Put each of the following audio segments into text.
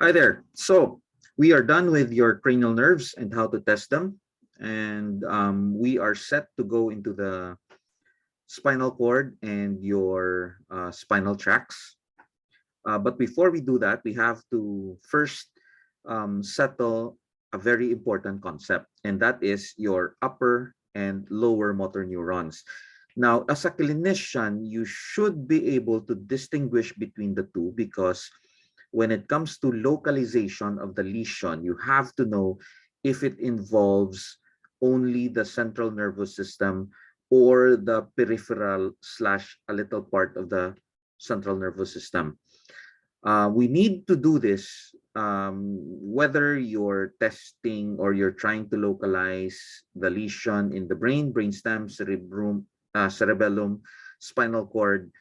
Hi there. So we are done with your cranial nerves and how to test them. And we are set to go into the spinal cord and your spinal tracts. But before we do that, we have to first settle a very important concept, and that is your upper and lower motor neurons. Now, as a clinician, you should be able to distinguish between the two because when it comes to localization of the lesion, you have to know if it involves only the central nervous system or the peripheral slash a little part of the central nervous system. We need to do this whether you're testing or you're trying to localize the lesion in the brain, brainstem, cerebellum, spinal cord,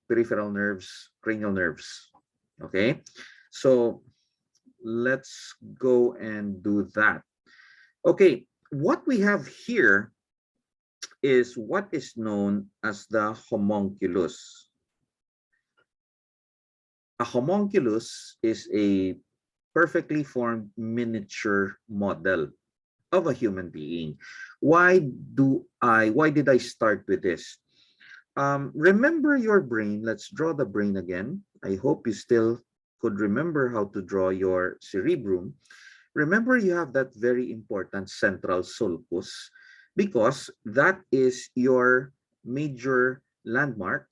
peripheral nerves, cranial nerves. Okay, so let's go and do that. Okay, what we have here is what is known as the homunculus. A homunculus is a perfectly formed miniature model of a human being. Why did I start with this? Remember your brain. Let's draw the brain again. I hope you still could remember how to draw your cerebrum. Remember, you have that very important central sulcus because that is your major landmark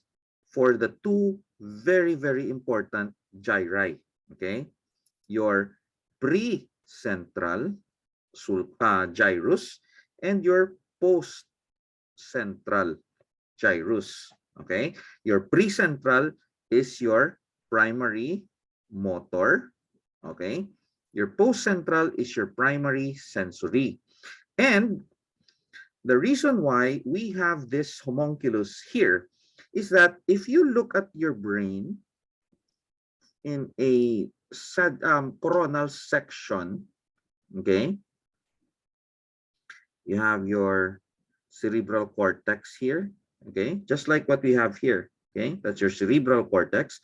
for the two very, very important gyri. Okay, your pre-central gyrus and your post-central gyrus. Okay, your pre-central is your primary motor. Okay, your post-central is your primary sensory. And the reason why we have this homunculus here is that if you look at your brain in a coronal section, okay, you have your cerebral cortex here, okay, just like what we have here, okay, that's your cerebral cortex.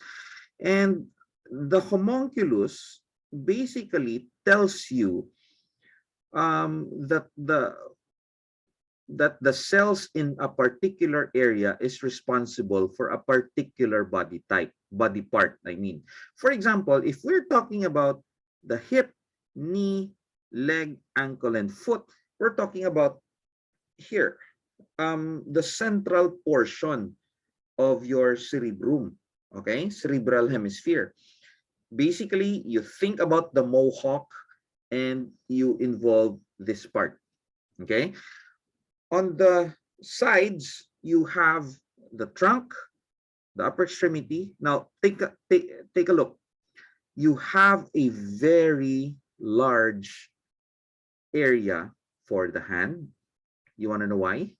And the homunculus basically tells you that the cells in a particular area is responsible for a particular body type, body part, I mean. For example, if we're talking about the hip, knee, leg, ankle, and foot, we're talking about here, the central portion of your cerebrum, okay, cerebral hemisphere. Basically, you think about the mohawk and you involve this part, okay? On the sides, you have the trunk, the upper extremity. Now, take a look. You have a very large area for the hand. You want to know why?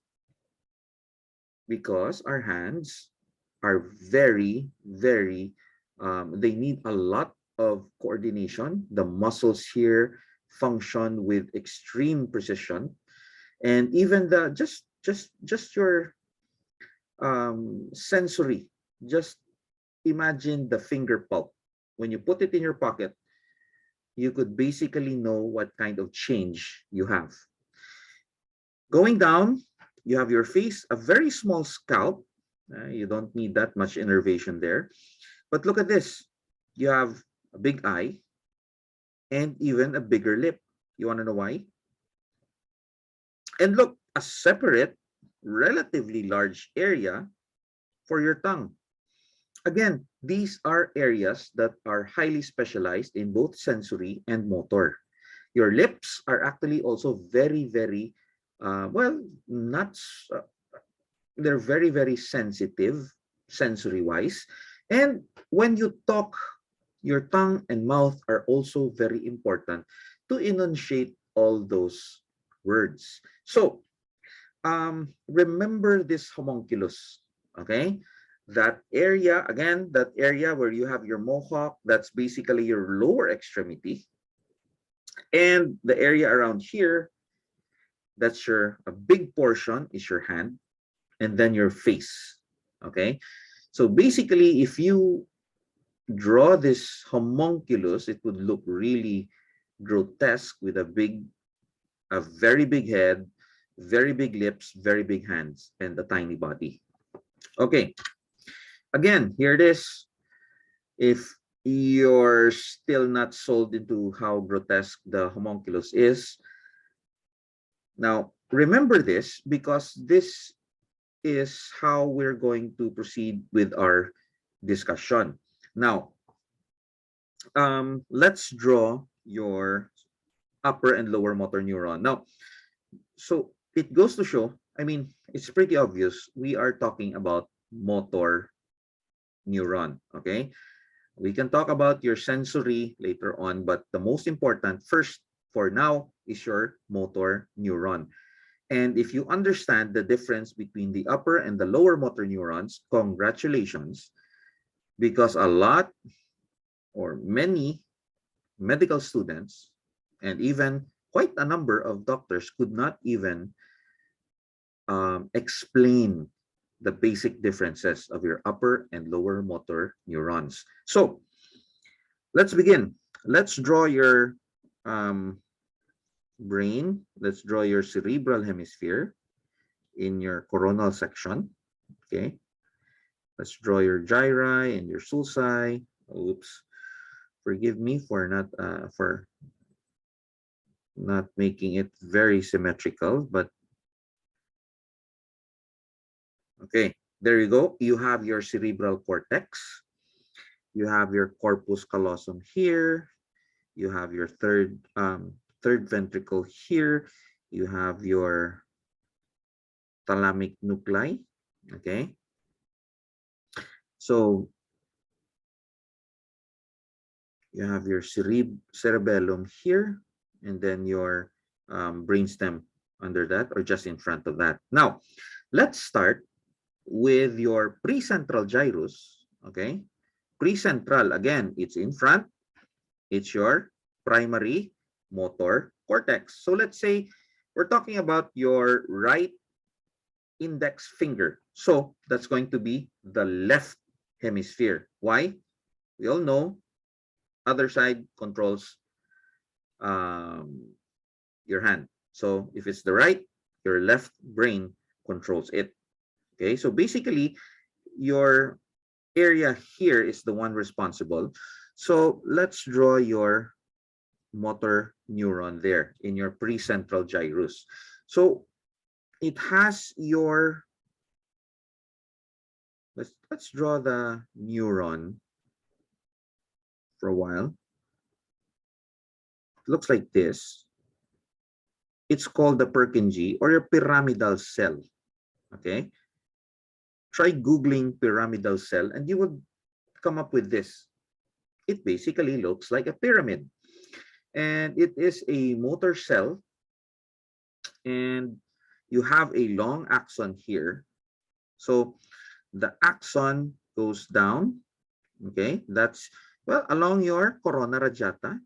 Because our hands are very, very, they need a lot of coordination. The muscles here function with extreme precision. And even the just your sensory, just imagine the finger pulp. When you put it in your pocket, you could basically know what kind of change you have. Going down, you have your face, a very small scalp. You don't need that much innervation there. But look at this. You have a big eye and even a bigger lip. You want to know why? And look, a separate, relatively large area for your tongue. Again, these are areas that are highly specialized in both sensory and motor. Your lips are actually also very, very, well, not, they're very, very sensitive sensory-wise. And when you talk, your tongue and mouth are also very important to enunciate all those words. So, remember this homunculus, okay? That area, again, that area where you have your mohawk, that's basically your lower extremity. And the area around here, that's a big portion is your hand, and then your face, okay? So basically, if you draw this homunculus, it would look really grotesque with a very big head, very big lips, very big hands, and a tiny body. Okay, again, here it is. If you're still not sold into how grotesque the homunculus is, now remember this because this is how we're going to proceed with our discussion. Now, let's draw your upper and lower motor neuron. Now, so it goes to show, I mean, it's pretty obvious. We are talking about motor neuron, okay? We can talk about your sensory later on, but the most important first for now is your motor neuron. And if you understand the difference between the upper and the lower motor neurons, congratulations, because a lot or many medical students and even quite a number of doctors could not even explain the basic differences of your upper and lower motor neurons. So let's begin. Let's draw your brain. Let's draw your cerebral hemisphere in your coronal section. Okay. Let's draw your gyri and your sulci. Oops. Forgive me for not making it very symmetrical, but okay. There you go. You have your cerebral cortex. You have your corpus callosum here. You have your third ventricle here. You have your thalamic nuclei. Okay. So you have your cerebellum here, and then your brainstem under that, or just in front of that. Now, let's start with your precentral gyrus. Okay. Precentral, again, it's in front. It's your primary motor cortex. So let's say we're talking about your right index finger. So that's going to be the left hemisphere. Why? We all know other side controls your hand. So if it's the right, your left brain controls it. Okay, so basically your area here is the one responsible. So let's draw your motor neuron there in your precentral gyrus. So it has your, let's draw the neuron for a while. It looks like this. It's called the Purkinje or your pyramidal cell. Okay. Try Googling pyramidal cell and you would come up with this. It basically looks like a pyramid. And it is a motor cell. And you have a long axon here. So the axon goes down. Okay. That's, well, along your corona radiata.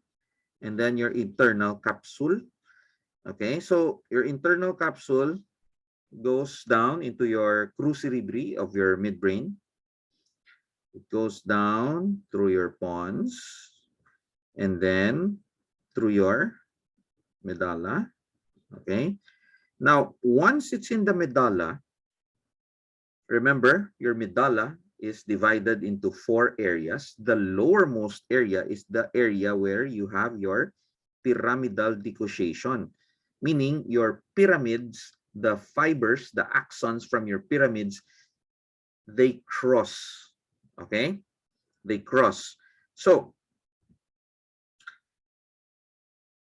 And then your internal capsule. Okay. So your internal capsule goes down into your crucirebri of your midbrain. It goes down through your pons and then through your medulla. Okay. Now, once it's in the medulla, remember your medulla is divided into 4 areas. The lowermost area is the area where you have your pyramidal dissociation, meaning your pyramids, the fibers, the axons from your pyramids, they cross. Okay, they cross. So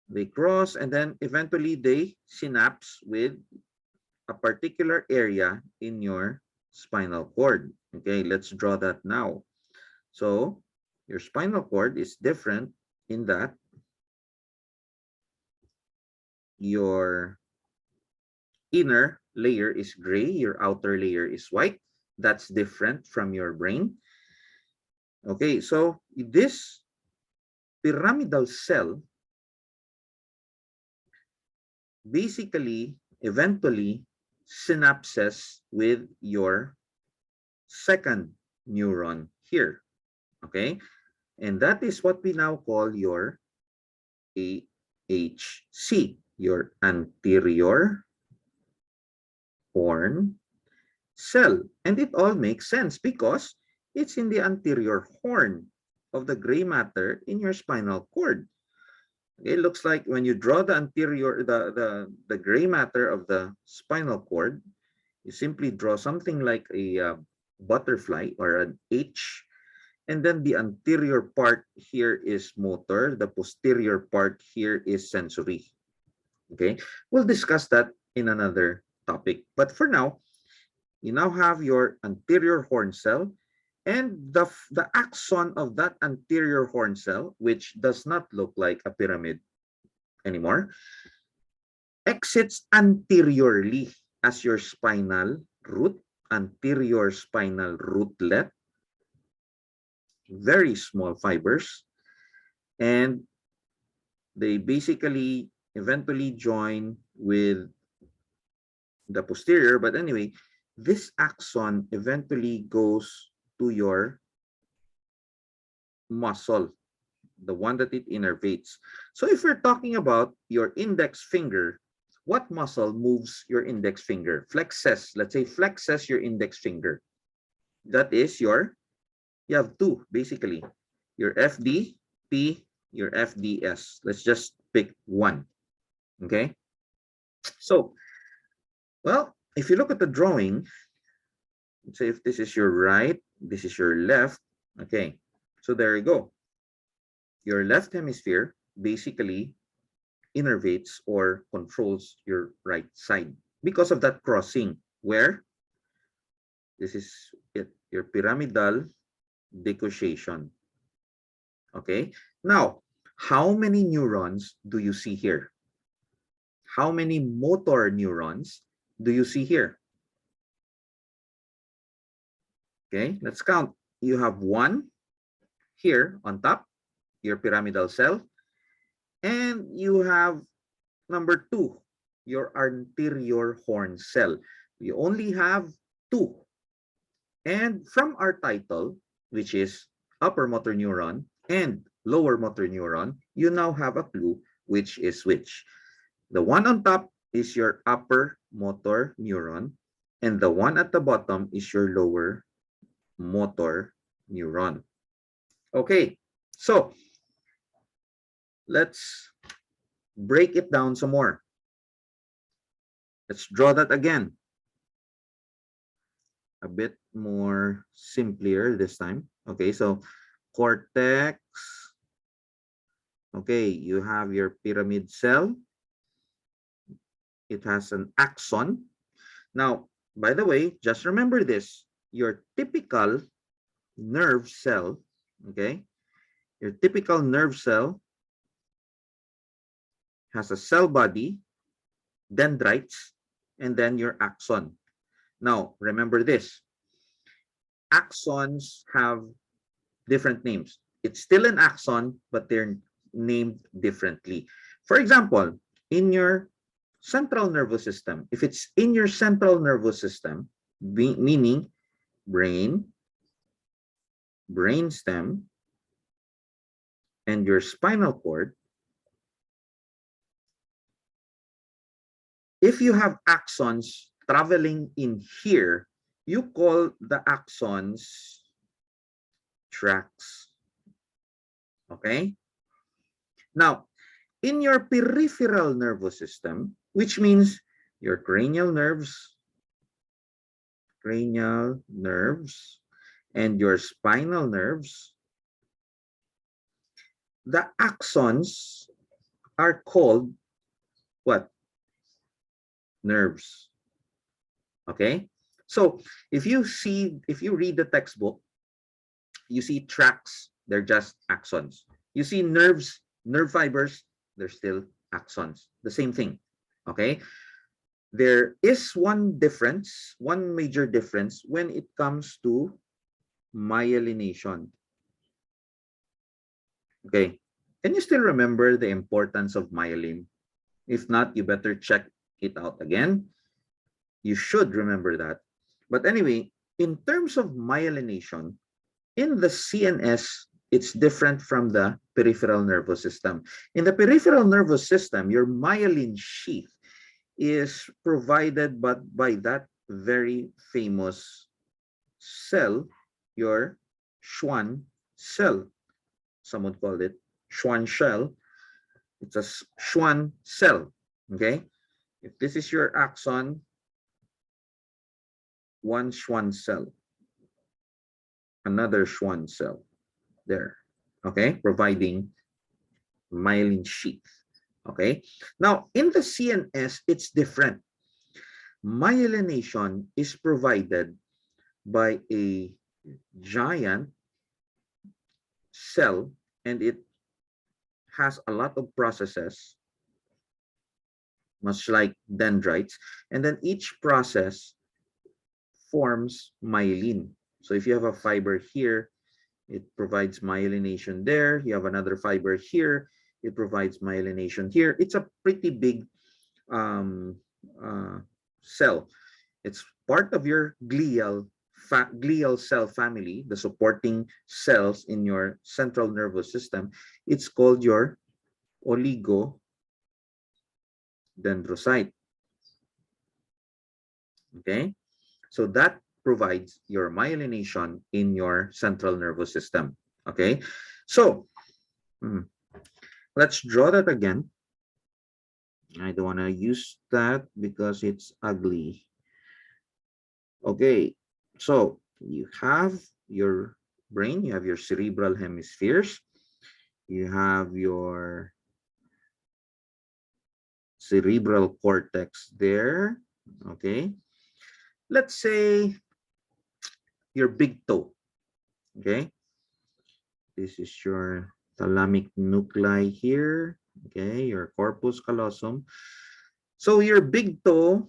they cross and then eventually they synapse with a particular area in your spinal cord. Okay, let's draw that now. So your spinal cord is different in that your inner layer is gray, your outer layer is white. That's different from your brain. Okay, so this pyramidal cell basically eventually synapses with your second neuron here. Okay, And that is what we now call your AHC, your anterior horn cell. And it all makes sense because it's in the anterior horn of the gray matter in your spinal cord. It looks like when you draw the anterior, the gray matter of the spinal cord, you simply draw something like a butterfly or an H, and then the anterior part here is motor, the posterior part here is sensory. Okay, we'll discuss that in another topic. But for now, you now have your anterior horn cell, and the axon of that anterior horn cell, which does not look like a pyramid anymore, exits anteriorly as your spinal root, anterior spinal rootlet, very small fibers, and they basically eventually join with the posterior. But anyway, this axon eventually goes to your muscle, the one that it innervates. So if we're talking about your index finger, what muscle moves your index finger? Flexes, let's say flexes your index finger. That is your, you have two basically, your FDP, your FDS. Let's just pick one, okay? So, well, if you look at the drawing, let's say if this is your right, this is your left, okay? So there you go. Your left hemisphere basically innervates or controls your right side because of that crossing where this is it, your pyramidal dissociation. Okay, now how many neurons do you see here? How many motor neurons do you see here? Okay, let's count. You have one here on top, your pyramidal cell, and you have number two, your anterior horn cell. We only have two. And from our title, which is upper motor neuron and lower motor neuron, you now have a clue which is which. The one on top is your upper motor neuron, and the one at the bottom is your lower motor neuron. Okay, so let's break it down some more. Let's draw that again. A bit more simpler this time. Okay, so cortex. Okay, you have your pyramid cell. It has an axon. Now, by the way, just remember this. Your typical nerve cell, okay, your typical nerve cell has a cell body, dendrites, and then your axon. Now, remember this. Axons have different names. It's still an axon, but they're named differently. For example, in your central nervous system, if it's in your central nervous system, meaning brain, brainstem, and your spinal cord, if you have axons traveling in here, you call the axons tracks. Okay? Now, in your peripheral nervous system, which means your cranial nerves, and your spinal nerves, the axons are called what? Nerves. Okay? So if you read the textbook, you see tracks, they're just axons. You see nerves, nerve fibers, they're still axons. The same thing. Okay? There is one difference, one major difference when it comes to myelination. Okay. Can you still remember the importance of myelin? If not, you better check it out again. You should remember that. But anyway, in terms of myelination, in the CNS, It's different from the peripheral nervous system. In the peripheral nervous system, your myelin sheath is provided but by that very famous cell, your Schwann cell. Someone called it Schwann shell. It's a Schwann cell. Okay. If this is your axon, one Schwann cell, another Schwann cell there. Okay. Providing myelin sheath. Okay. Now, in the CNS, it's different. Myelination is provided by a giant cell, and it has a lot of processes, much like dendrites, and then each process forms myelin. So if you have a fiber here, it provides myelination there. You have another fiber here, it provides myelination here. It's a pretty big um, cell. It's part of your glial cell family, the supporting cells in your central nervous system. It's called your oligodendrocyte. Okay, so that provides your myelination in your central nervous system. Okay, so let's draw that again. I don't want to use that because it's ugly. Okay, so you have your brain, you have your cerebral hemispheres, you have your cerebral cortex there. Okay, let's say your big toe. Okay, this is your thalamic nuclei here. Okay, your corpus callosum. So your big toe,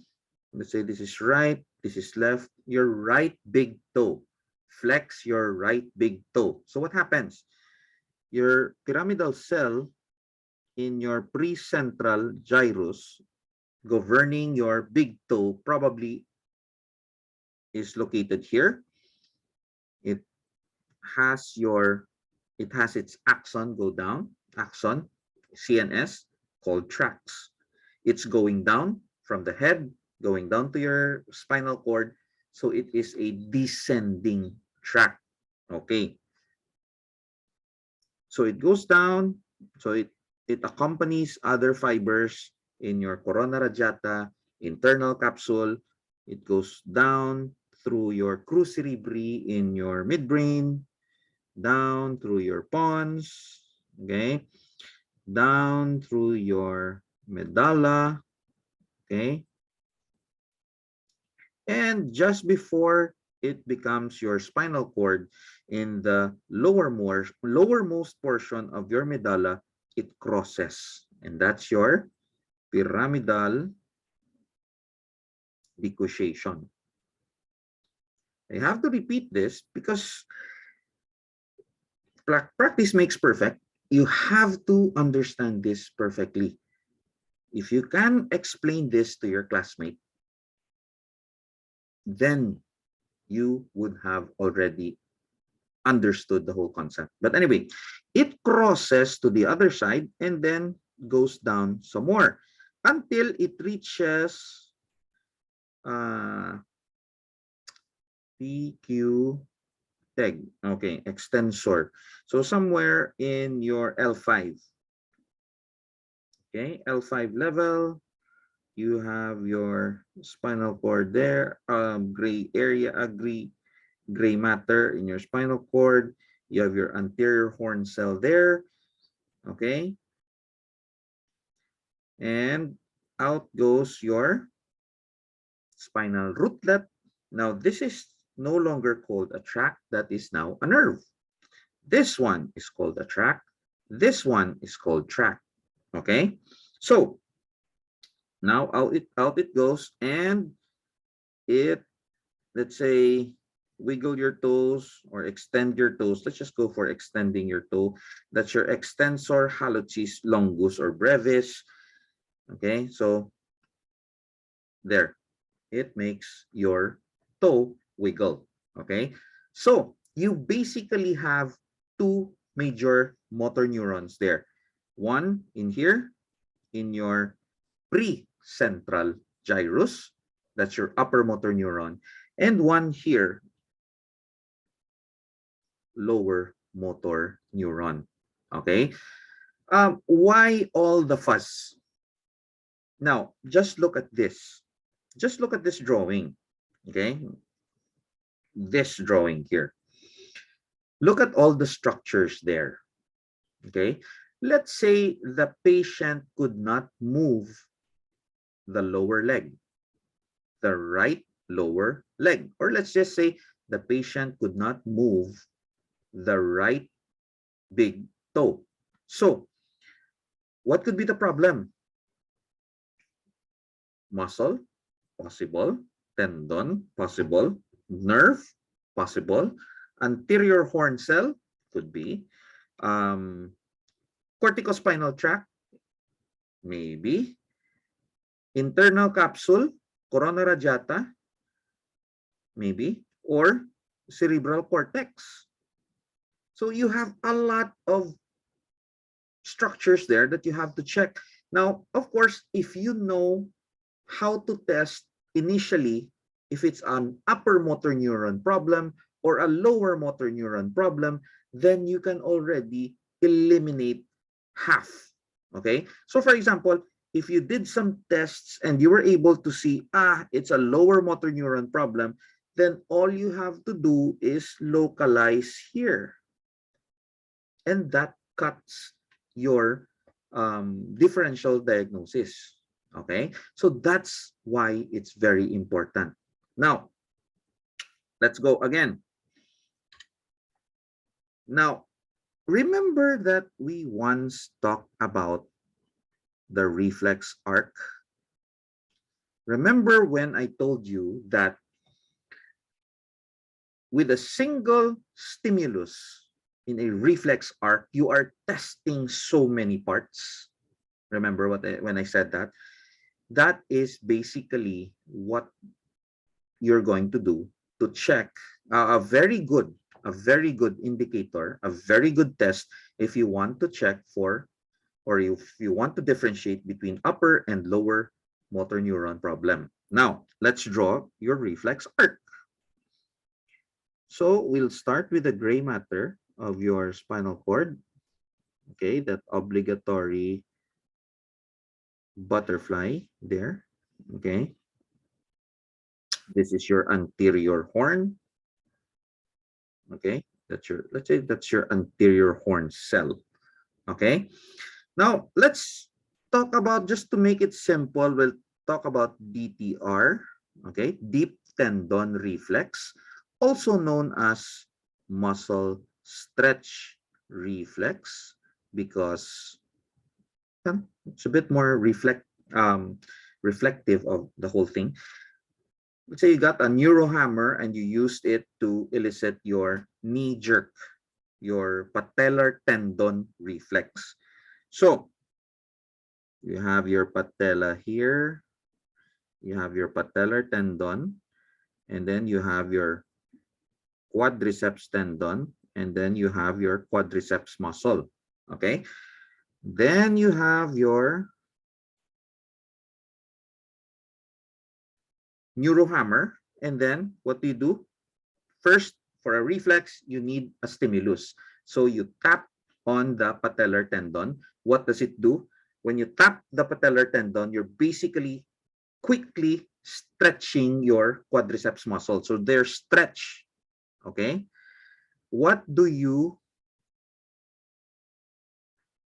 let's say this is right, this is left, your right big toe. Flex your right big toe. So what happens? Your pyramidal cell in your precentral gyrus governing your big toe probably is located here. It has its axon go down, axon, CNS, called tracts. It's going down from the head, going down to your spinal cord. So it is a descending tract. Okay. So it goes down. So it accompanies other fibers in your corona radiata, internal capsule. It goes down through your crus cerebri in your midbrain, down through your pons, okay, down through your medulla, okay, and just before it becomes your spinal cord in the lowermost portion of your medulla, it crosses, and that's your pyramidal decussation. I have to repeat this because practice makes perfect. You have to understand this perfectly. If you can explain this to your classmate, then you would have already understood the whole concept. But anyway, it crosses to the other side and then goes down some more until it reaches PQ teg, okay, extensor. So somewhere in your L5, okay, L5 level, you have your spinal cord there, gray area, gray matter in your spinal cord. You have your anterior horn cell there, okay, and out goes your spinal rootlet. Now this is no longer called a tract, that is now a nerve. This one is called a tract. This one is called tract. Okay, so now out it goes, and it, let's say, wiggle your toes or extend your toes. Let's just go for extending your toe. That's your extensor hallucis longus or brevis. Okay, so there, it makes your toe wiggle. Okay, so you basically have two major motor neurons there. One in here, in your precentral gyrus, that's your upper motor neuron, and one here, lower motor neuron. Okay, why all the fuss? Now, just look at this. Just look at this drawing. Okay, this drawing here. Look at all the structures there. Okay, let's say the patient could not move the lower leg, the right lower leg, or let's just say the patient could not move the right big toe. So, what could be the problem? Muscle, possible. Tendon, possible. Nerve, possible. Anterior horn cell, could be. Corticospinal tract, maybe. Internal capsule, corona radiata, maybe. Or cerebral cortex. So you have a lot of structures there that you have to check. Now, of course, if you know how to test initially, if it's an upper motor neuron problem or a lower motor neuron problem, then you can already eliminate half. Okay, so for example, if you did some tests and you were able to see, it's a lower motor neuron problem, then all you have to do is localize here. And that cuts your differential diagnosis. Okay, so that's why it's very important. Now, let's go again. Now, remember that we once talked about the reflex arc? Remember when I told you that with a single stimulus in a reflex arc, you are testing so many parts? Remember when I said that? That is basically what you're going to do to check a very good indicator, a very good test if you want to check for, or if you want to differentiate between upper and lower motor neuron problem. Now, let's draw your reflex arc. So we'll start with the gray matter of your spinal cord. Okay, that obligatory butterfly there. Okay, this is your anterior horn. Okay, that's your, let's say that's your anterior horn cell. Okay, now let's talk about, just to make it simple, we'll talk about DTR. Okay, deep tendon reflex, also known as muscle stretch reflex, because it's a bit more reflective of the whole thing. Let's say you got a neurohammer and you used it to elicit your knee jerk, your patellar tendon reflex. So you have your patella here, you have your patellar tendon, and then you have your quadriceps tendon, and then you have your quadriceps muscle. Okay, then you have your neurohammer, and then what do you do? First, for a reflex, you need a stimulus. So you tap on the patellar tendon. What does it do? When you tap the patellar tendon, you're basically quickly stretching your quadriceps muscle. So they're stretched. Okay. What do you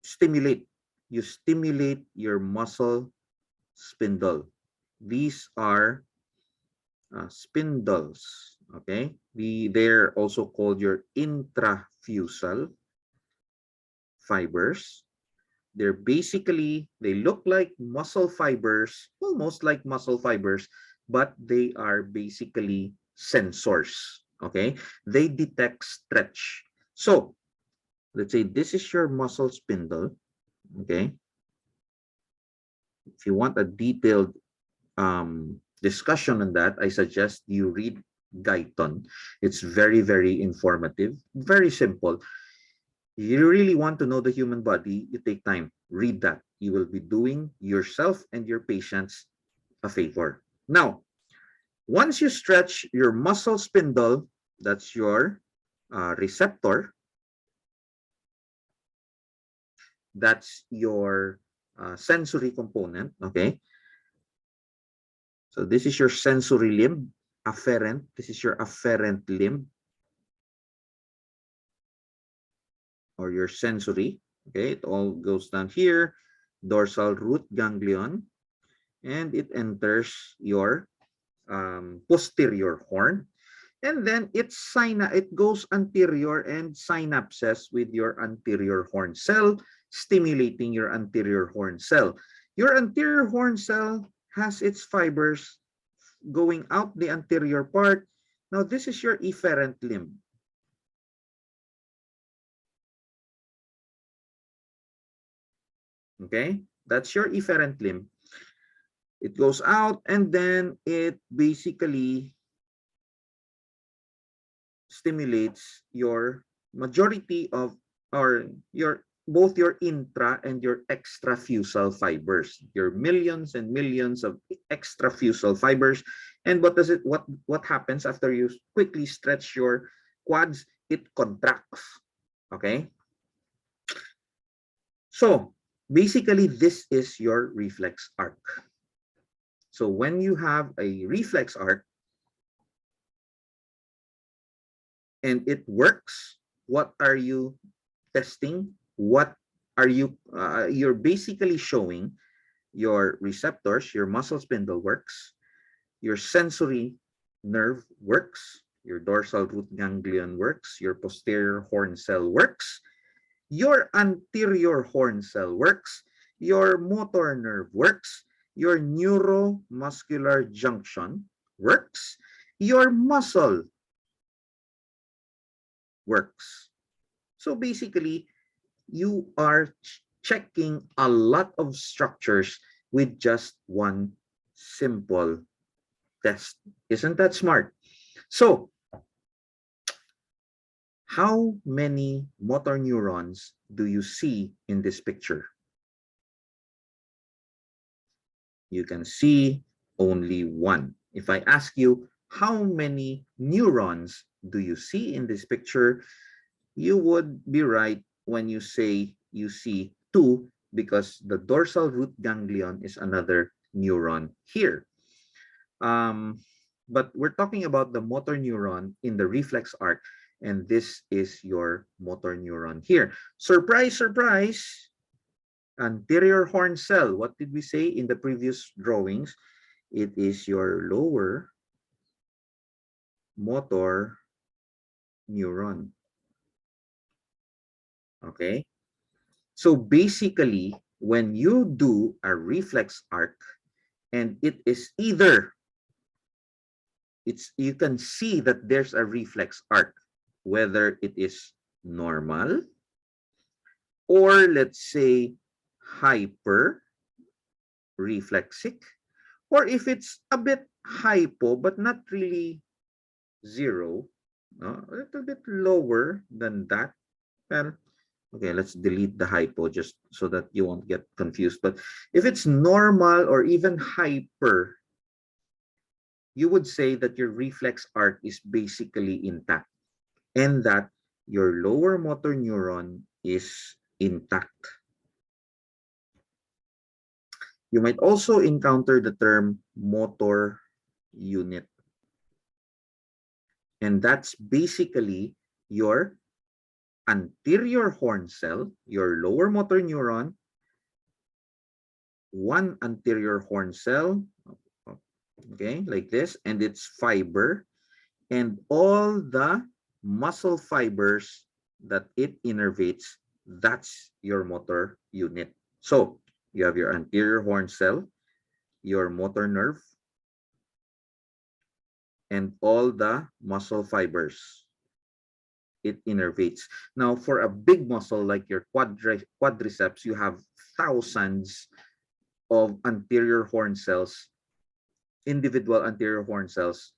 stimulate? You stimulate your muscle spindle. These are spindles. Okay, they're also called your intrafusal fibers. They're basically, they look like muscle fibers, almost like muscle fibers, but they are basically sensors. Okay, they detect stretch. So let's say this is your muscle spindle. Okay, if you want a detailed discussion on that, I suggest you read Guyton. It's very, very informative, very simple. You really want to know the human body, you take time, read that. You will be doing yourself and your patients a favor. Now, once you stretch your muscle spindle, that's your receptor, that's your sensory component, okay? So this is your sensory limb, afferent. This is your afferent limb or your sensory, okay? It all goes down here, dorsal root ganglion, and it enters your posterior horn. And then it goes anterior and synapses with your anterior horn cell, stimulating your anterior horn cell. Your anterior horn cell has its fibers going out the anterior part. Now, this is your efferent limb. Okay, that's your efferent limb. It goes out and then it basically stimulates your majority of, or your both your intra and your extrafusal fibers, your millions and millions of extrafusal fibers. And what happens after you quickly stretch your quads? It contracts. Okay, so basically this is your reflex arc. So when you have a reflex arc and it works, what are you testing? What are you're basically showing your receptors, your muscle spindle works, your sensory nerve works, your dorsal root ganglion works, your posterior horn cell works, your anterior horn cell works, your motor nerve works, your neuromuscular junction works, your muscle works. So basically, you are checking a lot of structures with just one simple test. Isn't that smart? So, how many motor neurons do you see in this picture? You can see only one. If I ask you, how many neurons do you see in this picture? You would be right when you say you see two, because the dorsal root ganglion is another neuron here. But we're talking about the motor neuron in the reflex arc, and this is your motor neuron here. Surprise, surprise, anterior horn cell. What did we say in the previous drawings? It is your lower motor neuron. Okay, so basically, when you do a reflex arc and it is either, you can see that there's a reflex arc, whether it is normal or let's say hyper reflexic, or if it's a bit hypo but not really zero, no, a little bit lower than that. Pero, okay, let's delete the hypo just so that you won't get confused. But if it's normal or even hyper, you would say that your reflex arc is basically intact and that your lower motor neuron is intact. You might also encounter the term motor unit. And that's basically your anterior horn cell, your lower motor neuron, one anterior horn cell, okay, like this, and its fiber, and all the muscle fibers that it innervates, that's your motor unit. So you have your anterior horn cell, your motor nerve, and all the muscle fibers it innervates. Now, for a big muscle like your quadriceps, you have thousands of anterior horn cells, individual anterior horn cells,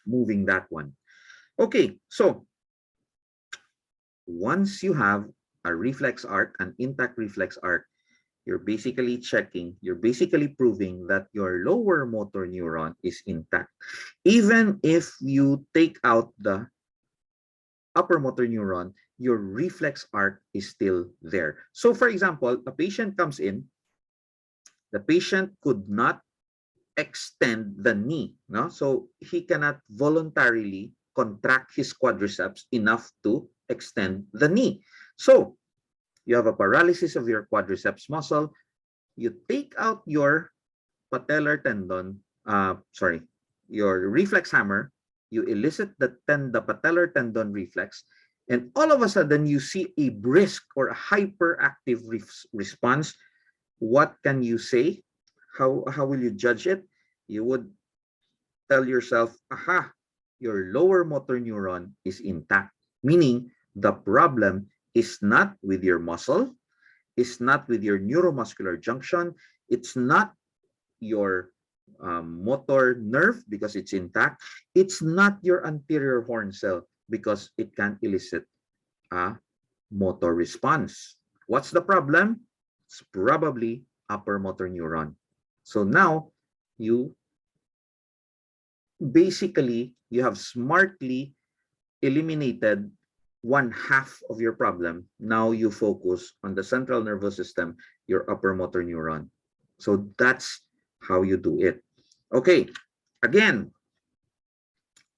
moving that one. Okay, so once you have a reflex arc, an intact reflex arc, you're basically checking, you're basically proving that your lower motor neuron is intact. Even if you take out the upper motor neuron, your reflex arc is still there. So for example, a patient comes in, the patient could not extend the knee, no? So he cannot voluntarily contract his quadriceps enough to extend the knee. So you have a paralysis of your quadriceps muscle, you take out your patellar tendon, your reflex hammer, you elicit the patellar tendon reflex, and all of a sudden you see a brisk or a hyperactive response. What can you say? How will you judge it? You would tell yourself, aha, your lower motor neuron is intact, meaning the problem is not with your muscle, is not with your neuromuscular junction, it's not your motor nerve because it's intact, it's not your anterior horn cell because it can elicit a motor response. What's the problem? It's probably upper motor neuron. So now you basically, you have smartly eliminated one half of your problem. Now you focus on the central nervous system, your upper motor neuron. So that's how you do it. Okay, again,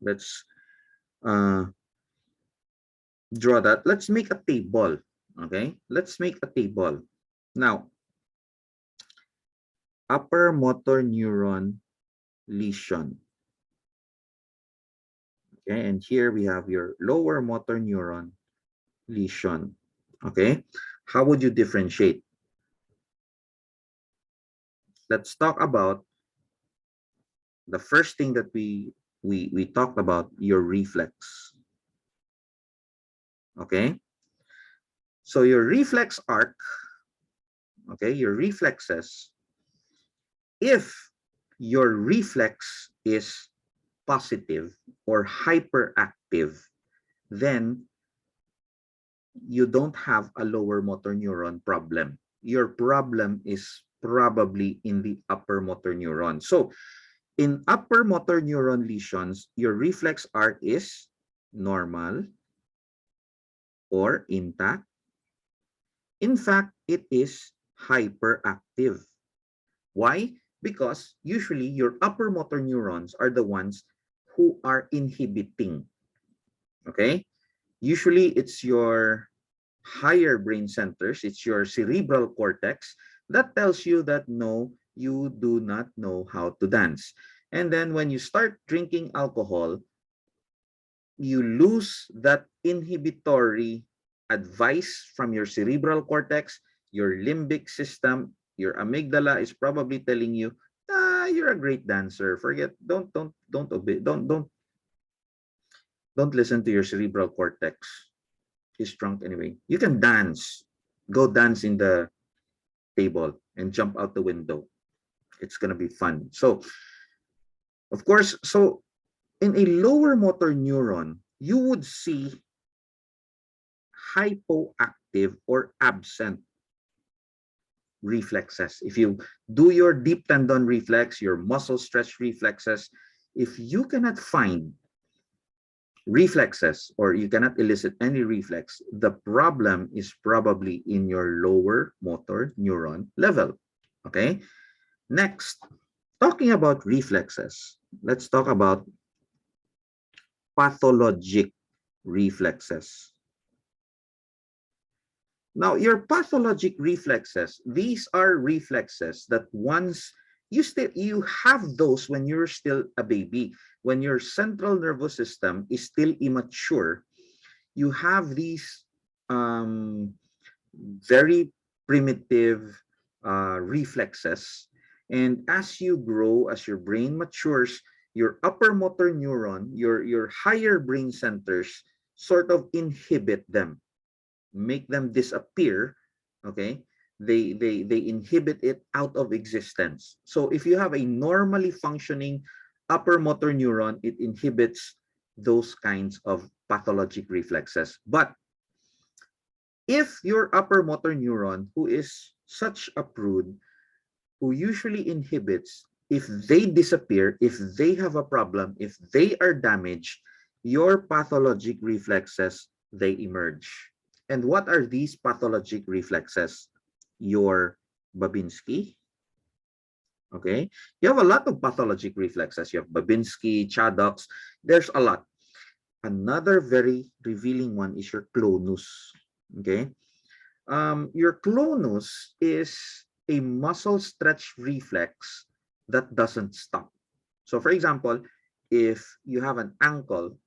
let's uh, draw that. Let's make a table. Okay, let's make a table. Now, upper motor neuron lesion. Okay, and here we have your lower motor neuron lesion. Okay, how would you differentiate? Let's talk about the first thing that we talked about, your reflex. Okay, so your reflex arc, okay, your reflexes, if your reflex is positive or hyperactive, then you don't have a lower motor neuron problem. Your problem is probably in the upper motor neuron. So in upper motor neuron lesions, your reflex arc is normal or intact. In fact, it is hyperactive. Why? Because usually your upper motor neurons are the ones who are inhibiting. Okay? Usually it's your higher brain centers, it's your cerebral cortex that tells you that no, you do not know how to dance. And then when you start drinking alcohol, you lose that inhibitory advice from your cerebral cortex, your limbic system, your amygdala is probably telling you, you're a great dancer. Forget, don't obey, don't listen to your cerebral cortex. He's drunk anyway. You can dance. Go dance in the table and jump out the window. It's gonna be fun. So, of course, so in a lower motor neuron, you would see hypoactive or absent reflexes. If you do your deep tendon reflex, your muscle stretch reflexes, if you cannot find reflexes or you cannot elicit any reflex, the problem is probably in your lower motor neuron level. Okay, next, talking about reflexes, let's talk about pathologic reflexes. Now, your pathologic reflexes, these are reflexes that once you have those when you're still a baby, when your central nervous system is still immature, you have these very primitive reflexes. And as you grow, as your brain matures, your upper motor neuron, your higher brain centers sort of inhibit them, make them disappear. Okay, they inhibit it out of existence. So if you have a normally functioning upper motor neuron, it inhibits those kinds of pathologic reflexes. But if your upper motor neuron, who is such a prude, who usually inhibits, if they disappear, if they have a problem, if they are damaged, your pathologic reflexes, they emerge. And what are these pathologic reflexes? Your Babinski, okay? You have a lot of pathologic reflexes. You have Babinski, Chaddock's, there's a lot. Another very revealing one is your clonus, okay? Your clonus is a muscle stretch reflex that doesn't stop. So for example, if you have an ankle,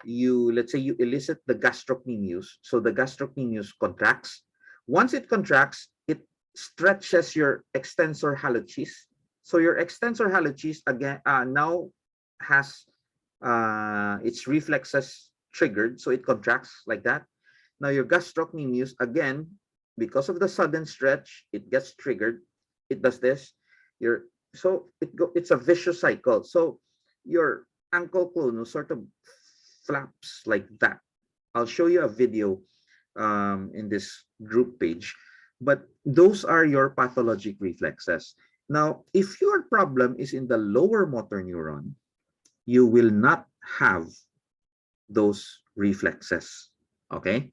let's say you elicit the gastrocnemius. So the gastrocnemius contracts. Once it contracts, it stretches your extensor hallucis. So your extensor hallucis again now has its reflexes triggered, so it contracts like that. Now your gastrocnemius, again, because of the sudden stretch, it gets triggered. It does this. It's a vicious cycle. So your ankle clonus sort of flaps like that. I'll show you a video in this group page. But those are your pathologic reflexes. Now, if your problem is in the lower motor neuron, you will not have those reflexes. Okay?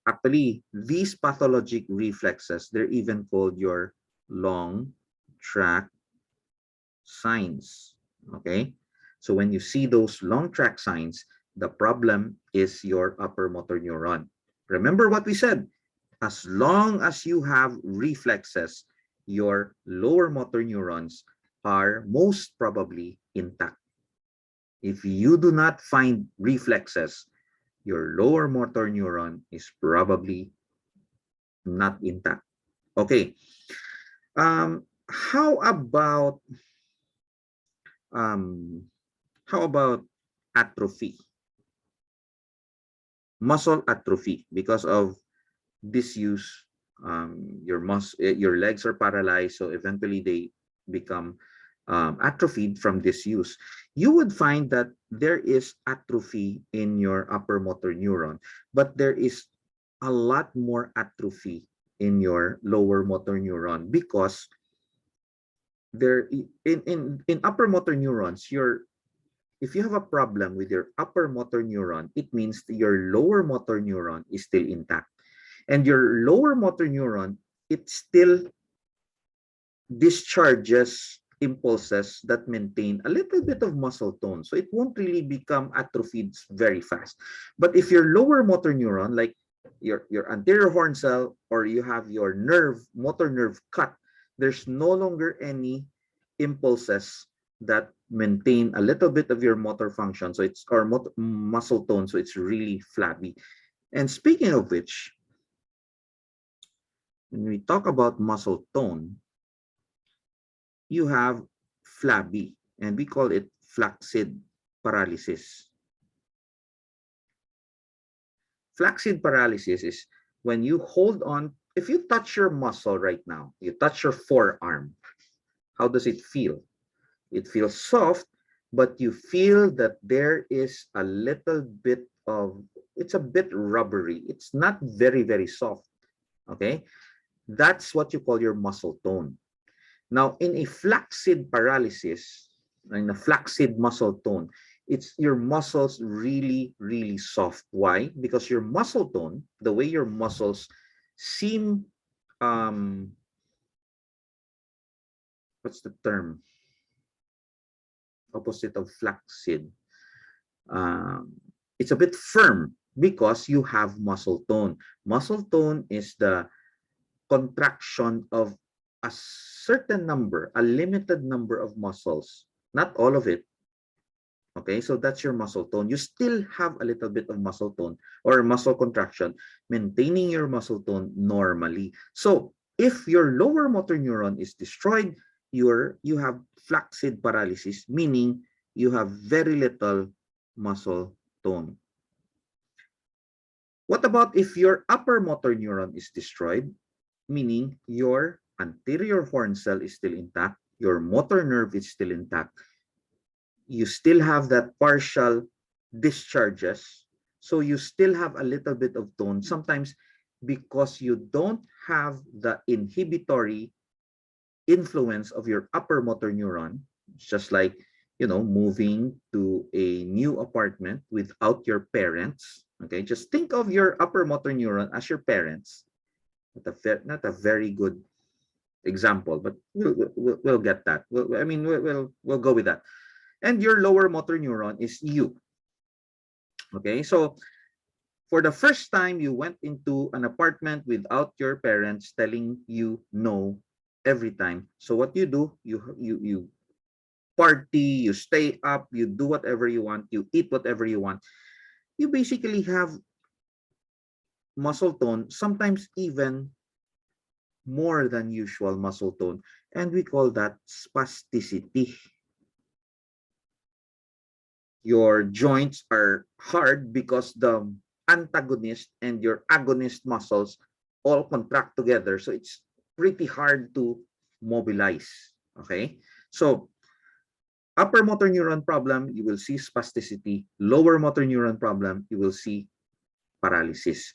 Actually, these pathologic reflexes, they're even called your long track signs. Okay? So when you see those long track signs, the problem is your upper motor neuron. Remember what we said. As long as you have reflexes, your lower motor neurons are most probably intact. If you do not find reflexes, your lower motor neuron is probably not intact. Okay. How about um, atrophy? Muscle atrophy because of disuse. Your legs are paralyzed, so eventually they become atrophied from disuse. You would find that there is atrophy in your upper motor neuron, but there is a lot more atrophy in your lower motor neuron because there in upper motor neurons, if you have a problem with your upper motor neuron, it means your lower motor neuron is still intact. And your lower motor neuron, it still discharges impulses that maintain a little bit of muscle tone. So it won't really become atrophied very fast. But if your lower motor neuron, like your anterior horn cell, or you have your motor nerve cut, there's no longer any impulses that maintain a little bit of your motor function. So it's muscle tone. So it's really flabby. And speaking of which, when we talk about muscle tone, you have flabby, and we call it flaccid paralysis. Flaccid paralysis is when you hold on, if you touch your muscle right now, you touch your forearm, how does it feel? It feels soft, but you feel that there is a little bit of, it's a bit rubbery. It's not very, very soft, okay? That's what you call your muscle tone. Now, in a flaccid paralysis, in a flaccid muscle tone, it's your muscles really, really soft. Why? Because your muscle tone, the way your muscles seem, what's the term? Opposite of flaccid. It's a bit firm because you have muscle tone. Muscle tone is the contraction of a certain number, a limited number of muscles, not all of it. Okay, so that's your muscle tone. You still have a little bit of muscle tone or muscle contraction, maintaining your muscle tone normally. So if your lower motor neuron is destroyed, you have flaccid paralysis, meaning you have very little muscle tone. What about if your upper motor neuron is destroyed, meaning your anterior horn cell is still intact, your motor nerve is still intact, you still have that partial discharges, So you still have a little bit of tone. Sometimes because you don't have the inhibitory influence of your upper motor neuron, just like, moving to a new apartment without your parents. Okay, just think of your upper motor neuron as your parents. Not a very good example, but we'll get that. We'll go with that. And your lower motor neuron is you. Okay, so for the first time you went into an apartment without your parents telling you no every time. So what you do, you party, you stay up, you do whatever you want, you eat whatever you want. You basically have muscle tone, sometimes even more than usual muscle tone, and we call that spasticity. Your joints are hard because the antagonist and your agonist muscles all contract together. So it's pretty hard to mobilize. Okay. So upper motor neuron problem, you will see spasticity. Lower motor neuron problem, you will see paralysis.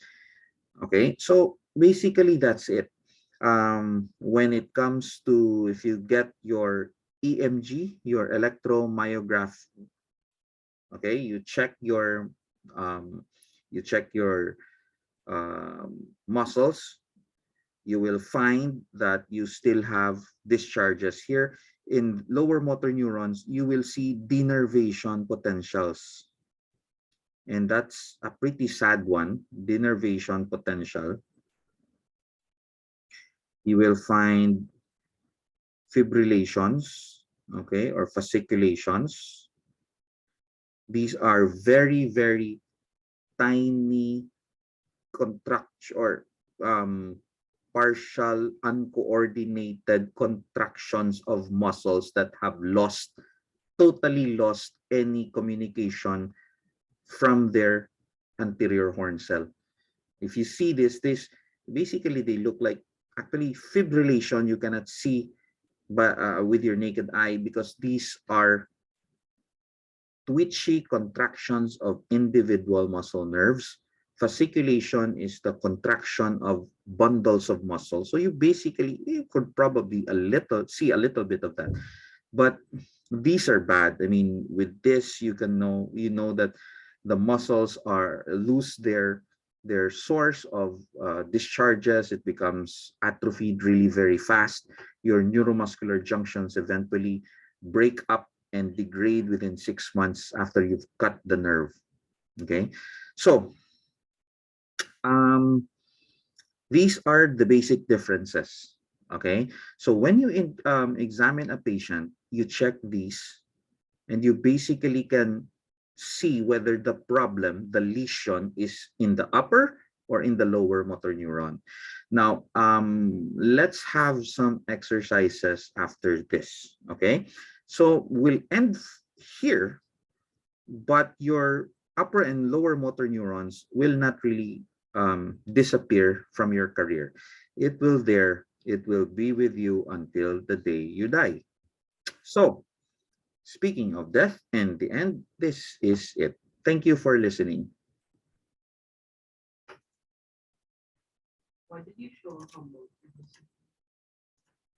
Okay. So basically that's it. When it comes to, if you get your EMG, your electromyograph, okay, um, you check your muscles, you will find that you still have discharges here. In lower motor neurons, you will see denervation potentials, and that's a pretty sad one. Denervation potential. You will find fibrillations, okay, or fasciculations. These are very, very tiny contract or partial uncoordinated contractions of muscles that have totally lost any communication from their anterior horn cell. If you see this basically they look like, actually, fibrillation you cannot see with your naked eye, because these are twitchy contractions of individual muscle nerves. Fasciculation is the contraction of bundles of muscle. So you could probably see a little bit of that. But these are bad. I mean, with this, you know that the muscles are lose their source of discharges. It becomes atrophied really very fast. Your neuromuscular junctions eventually break up and degrade within 6 months after you've cut the nerve. Okay, so um, these are the basic differences. Okay, so when you examine a patient, you check these, and you basically can see whether the lesion is in the upper or in the lower motor neuron. Now, let's have some exercises after this. Okay, so we'll end here, but your upper and lower motor neurons will not really disappear from your career. It will be with you until the day you die. So, speaking of death and the end, this is it. Thank you for listening. Why did you show a humble?